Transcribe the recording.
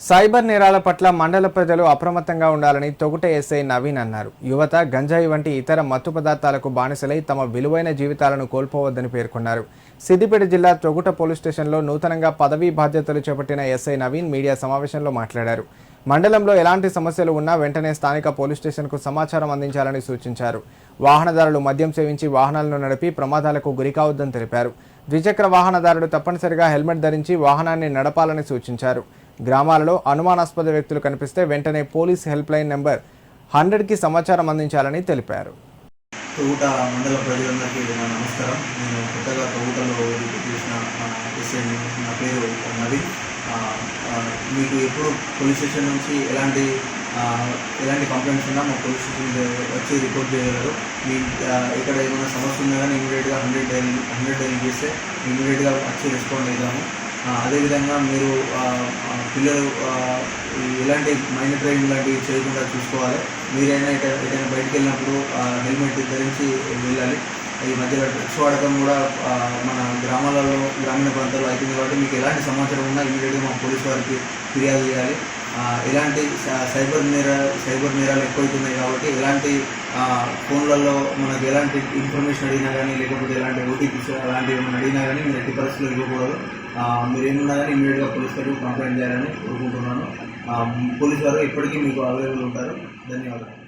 Cyber నేరాల పట్ల మండల ప్రజలు అప్రమత్తంగా ఉండాలని తొగుట ఎస్ఐ నవీన్ అన్నారు. యువత గంజాయి వంటి ఇతర మత్తు పదార్థాలకు బానిసలై తమ విలువైన జీవితాలను కోల్పోవద్దని పేర్కొన్నారు. సిద్దిపేట జిల్లా తొగుట పోలీస్ స్టేషన్లో నూతనంగా పదవీ బాధ్యతలు చేపట్టిన ఎస్ఐ నవీన్ మీడియా సమావేశంలో మాట్లాడారు. మండలంలో ఎలాంటి సమస్యలు ఉన్నా వెంటనే స్థానిక పోలీస్ స్టేషన్కు సమాచారం అందించాలని సూచించారు. వాహనదారులు మద్యం సేవించి వాహనాలను నడిపి ప్రమాదాలకు గురికావద్దని తెలిపారు. ద్విచక్ర వాహనదారులు తప్పనిసరిగా హెల్మెట్ ధరించి వాహనాన్ని నడపాలని సూచించారు. గ్రామాలలో అనుమానాస్పద వ్యక్తులు కనిపిస్తే వెంటనే పోలీస్ హెల్ప్ లైన్ నెంబర్ 100కి సమాచారం అందించాలని తెలిపారు. తొగుట మండల ప్రజలందరికీ నా నమస్కారం. నేను కొత్తగా తొగుటలో చేసిన ఎస్ఐ, నా పేరు నవీన్. మీకు ఎప్పుడు పోలీస్ స్టేషన్ నుంచి ఎలాంటి కంప్లైంట్స్ ఉన్నా మా పోలీస్ స్టేషన్ వచ్చి రిపోర్ట్ చేయగలరు. మీ ఇక్కడ ఏమైనా సమస్య ఉన్నా కానీ ఇమీడియట్గా 100 డైల్ చేస్తే ఇమీడియట్గా వచ్చి రెస్పాండ్ అవుతాము. అదేవిధంగా మీరు పిల్లలు ఎలాంటి మైనర్ డ్రైవింగ్ లాంటివి చేయకుండా చూసుకోవాలి. మీరైనా ఎటైనా బయటకు వెళ్ళినప్పుడు హెల్మెట్ ధరించి వెళ్ళాలి. ఈ మధ్యలో డ్రగ్స్ వాడకం కూడా మన గ్రామాలలో, గ్రామీణ ప్రాంతాల్లో అవుతుంది కాబట్టి మీకు ఎలాంటి సమాచారం ఉన్నా ఇమీడియట్గా మా పోలీస్ వారికి ఫిర్యాదు చేయాలి. ఎలాంటి సైబర్ నేరాలు ఎక్కువవుతున్నాయి కాబట్టి ఎలాంటి ఫోన్లలో మనకు ఎలాంటి ఇన్ఫర్మేషన్ అడిగినా కానీ, లేకపోతే ఎలాంటి ఓటీపీస్ అలాంటివి ఏమైనా అడిగినా కానీ మీరు ఎట్టి పరిస్థితుల్లో ఇవ్వకూడదు. మీరు ఏమున్నా కానీ ఇమీడియట్గా పోలీస్ వారికి కంప్లైంట్ చేయాలని కోరుకుంటున్నాను. పోలీస్ వారు ఎప్పటికీ మీకు అవైలబుల్ ఉంటారు. ధన్యవాదాలు.